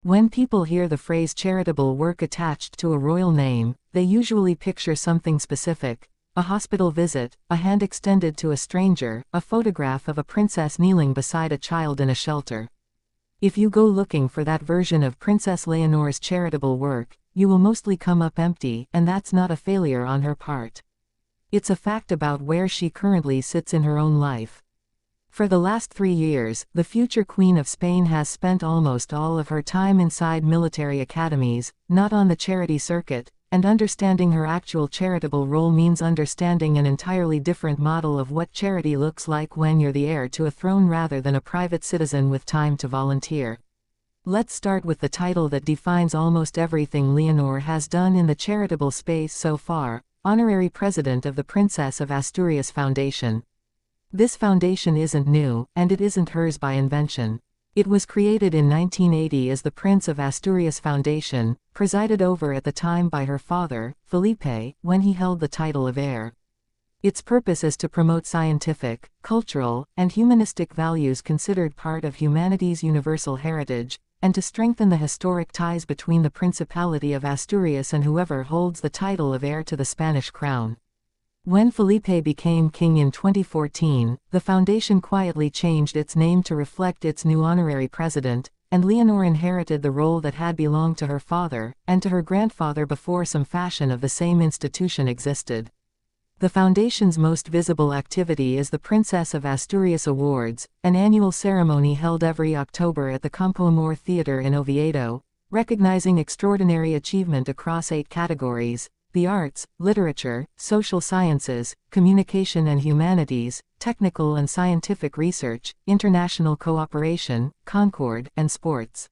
When people hear the phrase charitable work attached to a royal name, they usually picture something specific: a hospital visit, a hand extended to a stranger, a photograph of a princess kneeling beside a child in a shelter. If you go looking for that version of Princess Leonor's charitable work, you will mostly come up empty, and that's not a failure on her part. It's a fact about where she currently sits in her own life. For the last 3 years, the future Queen of Spain has spent almost all of her time inside military academies, not on the charity circuit, and understanding her actual charitable role means understanding an entirely different model of what charity looks like when you're the heir to a throne rather than a private citizen with time to volunteer. Let's start with the title that defines almost everything Leonor has done in the charitable space so far: Honorary President of the Princess of Asturias Foundation. This foundation isn't new, and it isn't hers by invention. It was created in 1980 as the Prince of Asturias Foundation, presided over at the time by her father, Felipe, when he held the title of heir. Its purpose is to promote scientific, cultural, and humanistic values considered part of humanity's universal heritage, and to strengthen the historic ties between the Principality of Asturias and whoever holds the title of heir to the Spanish crown. When Felipe became king in 2014, the foundation quietly changed its name to reflect its new honorary president, and Leonor inherited the role that had belonged to her father, and to her grandfather before some fashion of the same institution existed. The foundation's most visible activity is the Princess of Asturias Awards, an annual ceremony held every October at the Campo Amor Theatre in Oviedo, recognizing extraordinary achievement across 8 categories: the arts, literature, social sciences, communication and humanities, technical and scientific research, international cooperation, concord, and sports.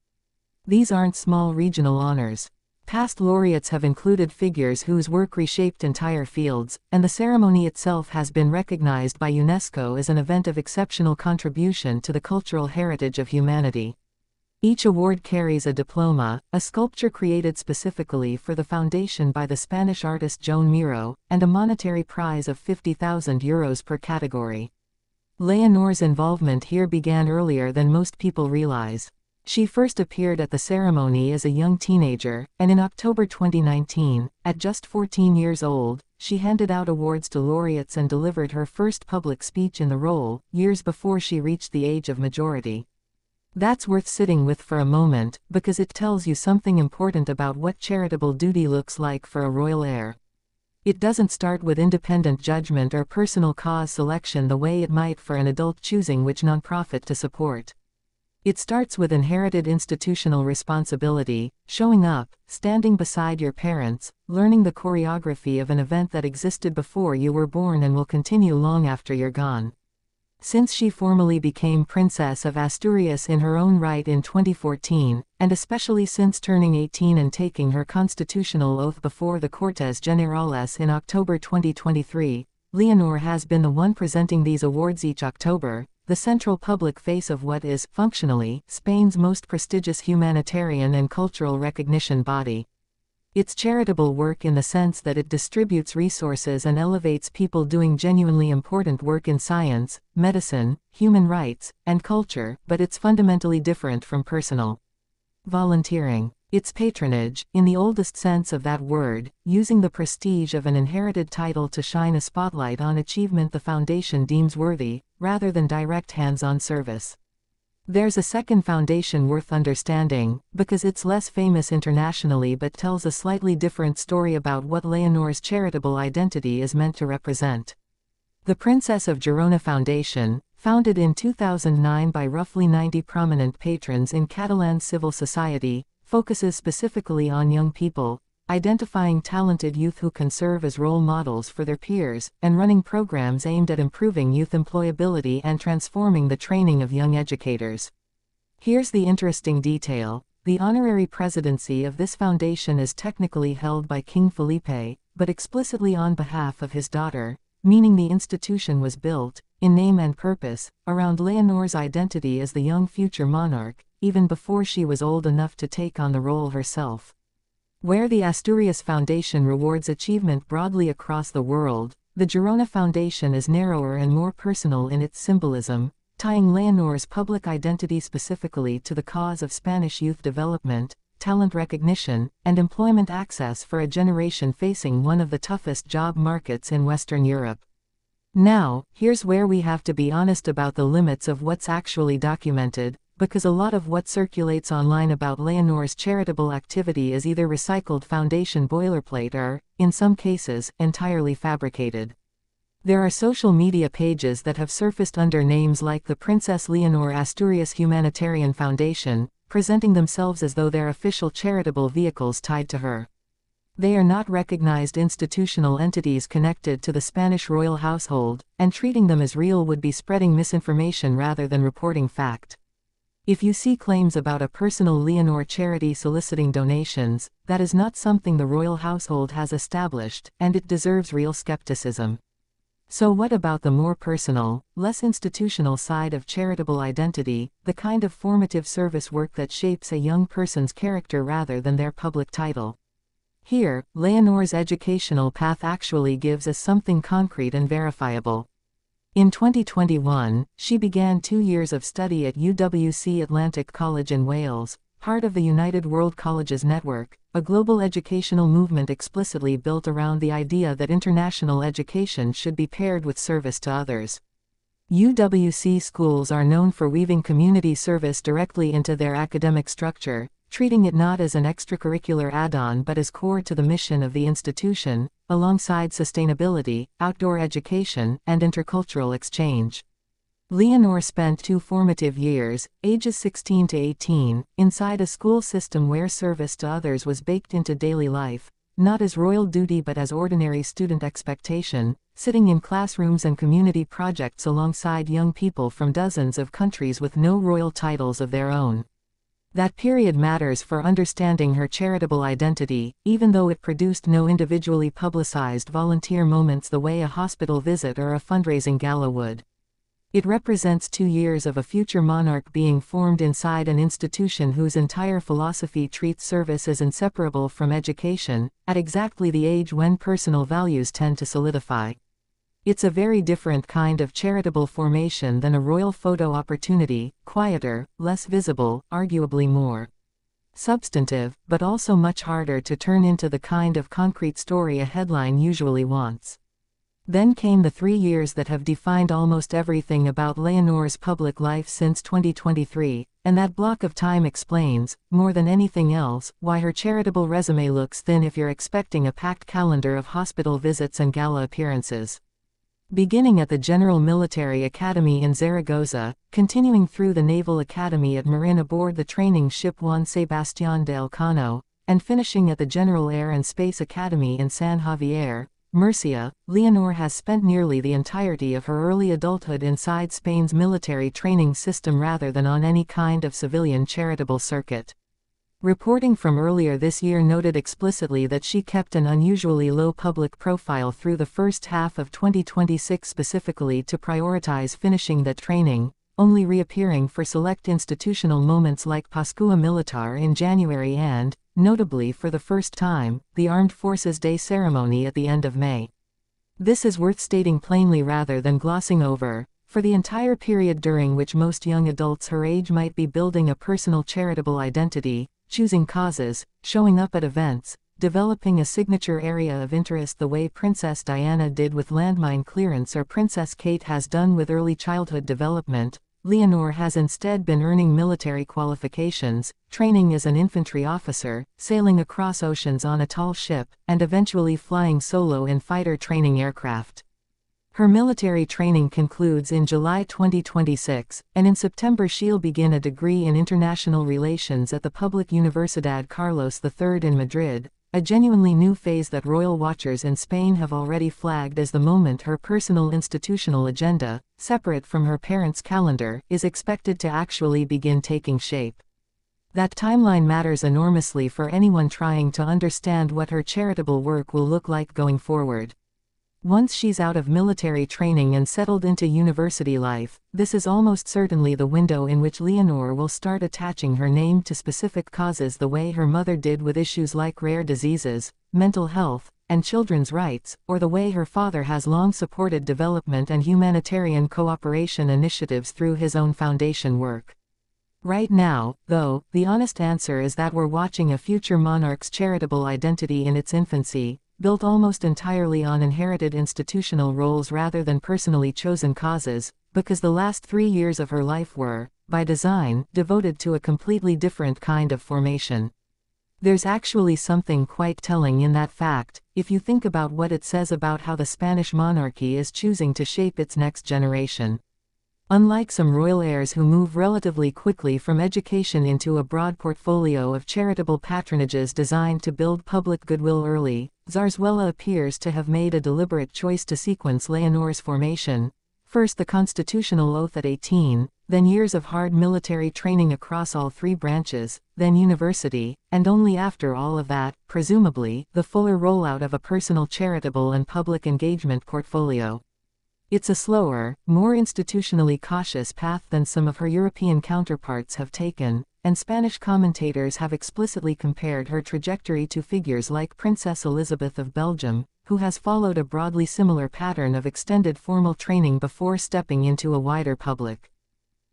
These aren't small regional honors. Past laureates have included figures whose work reshaped entire fields, and the ceremony itself has been recognized by UNESCO as an event of exceptional contribution to the cultural heritage of humanity. Each award carries a diploma, a sculpture created specifically for the foundation by the Spanish artist Joan Miró, and a monetary prize of €50,000 per category. Leonor's involvement here began earlier than most people realize. She first appeared at the ceremony as a young teenager, and in October 2019, at just 14 years old, she handed out awards to laureates and delivered her first public speech in the role, years before she reached the age of majority. That's worth sitting with for a moment, because it tells you something important about what charitable duty looks like for a royal heir. It doesn't start with independent judgment or personal cause selection the way it might for an adult choosing which nonprofit to support. It starts with inherited institutional responsibility, showing up, standing beside your parents, learning the choreography of an event that existed before you were born and will continue long after you're gone. Since she formally became Princess of Asturias in her own right in 2014, and especially since turning 18 and taking her constitutional oath before the Cortes Generales in October 2023, Leonor has been the one presenting these awards each October, the central public face of what is, functionally, Spain's most prestigious humanitarian and cultural recognition body. It's charitable work in the sense that it distributes resources and elevates people doing genuinely important work in science, medicine, human rights, and culture, but it's fundamentally different from personal volunteering. It's patronage, in the oldest sense of that word, using the prestige of an inherited title to shine a spotlight on achievement the foundation deems worthy, rather than direct hands-on service. There's a second foundation worth understanding, because it's less famous internationally but tells a slightly different story about what Leonor's charitable identity is meant to represent. The Princess of Girona Foundation, founded in 2009 by roughly 90 prominent patrons in Catalan civil society, focuses specifically on young people, identifying talented youth who can serve as role models for their peers, and running programs aimed at improving youth employability and transforming the training of young educators. Here's the interesting detail: the honorary presidency of this foundation is technically held by King Felipe, but explicitly on behalf of his daughter, meaning the institution was built, in name and purpose, around Leonor's identity as the young future monarch, even before she was old enough to take on the role herself. Where the Asturias Foundation rewards achievement broadly across the world, the Girona Foundation is narrower and more personal in its symbolism, tying Leonor's public identity specifically to the cause of Spanish youth development, talent recognition, and employment access for a generation facing one of the toughest job markets in Western Europe. Now, here's where we have to be honest about the limits of what's actually documented, because a lot of what circulates online about Leonor's charitable activity is either recycled Foundation boilerplate or, in some cases, entirely fabricated. There are social media pages that have surfaced under names like the Princess Leonor Asturias Humanitarian Foundation, presenting themselves as though they're official charitable vehicles tied to her. They are not recognized institutional entities connected to the Spanish royal household, and treating them as real would be spreading misinformation rather than reporting fact. If you see claims about a personal Leonor charity soliciting donations, that is not something the royal household has established, and it deserves real skepticism. So what about the more personal, less institutional side of charitable identity, the kind of formative service work that shapes a young person's character rather than their public title? Here, Leonor's educational path actually gives us something concrete and verifiable. In 2021, she began 2 years of study at UWC Atlantic College in Wales, part of the United World Colleges Network, a global educational movement explicitly built around the idea that international education should be paired with service to others. UWC schools are known for weaving community service directly into their academic structure, treating it not as an extracurricular add-on but as core to the mission of the institution, alongside sustainability, outdoor education, and intercultural exchange. Leonor spent 2 formative years, ages 16 to 18, inside a school system where service to others was baked into daily life, not as royal duty but as ordinary student expectation, sitting in classrooms and community projects alongside young people from dozens of countries with no royal titles of their own. That period matters for understanding her charitable identity, even though it produced no individually publicized volunteer moments the way a hospital visit or a fundraising gala would. It represents 2 years of a future monarch being formed inside an institution whose entire philosophy treats service as inseparable from education, at exactly the age when personal values tend to solidify. It's a very different kind of charitable formation than a royal photo opportunity, quieter, less visible, arguably more substantive, but also much harder to turn into the kind of concrete story a headline usually wants. Then came the 3 years that have defined almost everything about Leonor's public life since 2023, and that block of time explains, more than anything else, why her charitable resume looks thin if you're expecting a packed calendar of hospital visits and gala appearances. Beginning at the General Military Academy in Zaragoza, continuing through the Naval Academy at Marin aboard the training ship Juan Sebastián de Elcano, and finishing at the General Air and Space Academy in San Javier, Murcia, Leonor has spent nearly the entirety of her early adulthood inside Spain's military training system rather than on any kind of civilian charitable circuit. Reporting from earlier this year noted explicitly that she kept an unusually low public profile through the first half of 2026 specifically to prioritize finishing that training, only reappearing for select institutional moments like Pascua Militar in January and, notably for the first time, the Armed Forces Day ceremony at the end of May. This is worth stating plainly rather than glossing over. For the entire period during which most young adults her age might be building a personal charitable identity, choosing causes, showing up at events, developing a signature area of interest the way Princess Diana did with landmine clearance or Princess Kate has done with early childhood development, Leonor has instead been earning military qualifications, training as an infantry officer, sailing across oceans on a tall ship, and eventually flying solo in fighter training aircraft. Her military training concludes in July 2026, and in September she'll begin a degree in international relations at the public Universidad Carlos III in Madrid, a genuinely new phase that royal watchers in Spain have already flagged as the moment her personal institutional agenda, separate from her parents' calendar, is expected to actually begin taking shape. That timeline matters enormously for anyone trying to understand what her charitable work will look like going forward. Once she's out of military training and settled into university life, this is almost certainly the window in which Leonor will start attaching her name to specific causes the way her mother did with issues like rare diseases, mental health, and children's rights, or the way her father has long supported development and humanitarian cooperation initiatives through his own foundation work. Right now, though, the honest answer is that we're watching a future monarch's charitable identity in its infancy, built almost entirely on inherited institutional roles rather than personally chosen causes, because the last 3 years of her life were, by design, devoted to a completely different kind of formation. There's actually something quite telling in that fact, if you think about what it says about how the Spanish monarchy is choosing to shape its next generation. Unlike some royal heirs who move relatively quickly from education into a broad portfolio of charitable patronages designed to build public goodwill early, Zarzuela appears to have made a deliberate choice to sequence Leonor's formation. First the constitutional oath at 18, then years of hard military training across all 3 branches, then university, and only after all of that, presumably, the fuller rollout of a personal charitable and public engagement portfolio. It's a slower, more institutionally cautious path than some of her European counterparts have taken, and Spanish commentators have explicitly compared her trajectory to figures like Princess Elizabeth of Belgium, who has followed a broadly similar pattern of extended formal training before stepping into a wider public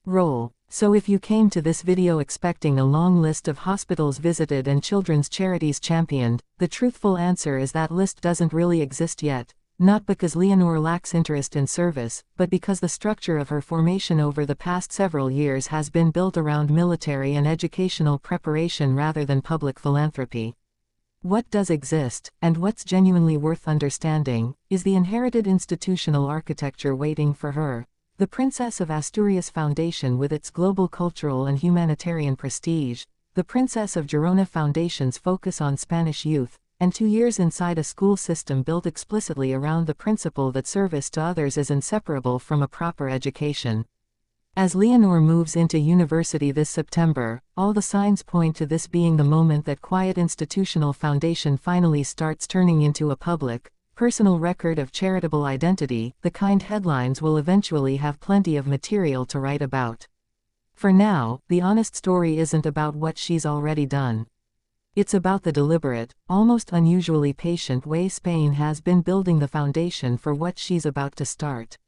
role. So if you came to this video expecting a long list of hospitals visited and children's charities championed, the truthful answer is that list doesn't really exist yet. Not because Leonor lacks interest in service, but because the structure of her formation over the past several years has been built around military and educational preparation rather than public philanthropy. What does exist, and what's genuinely worth understanding, is the inherited institutional architecture waiting for her. The Princess of Asturias Foundation with its global cultural and humanitarian prestige, the Princess of Girona Foundation's focus on Spanish youth, and 2 years inside a school system built explicitly around the principle that service to others is inseparable from a proper education. As Leonor moves into university this September, all the signs point to this being the moment that quiet institutional foundation finally starts turning into a public, personal record of charitable identity, the kind headlines will eventually have plenty of material to write about. For now, the honest story isn't about what she's already done. It's about the deliberate, almost unusually patient way Spain has been building the foundation for what she's about to start.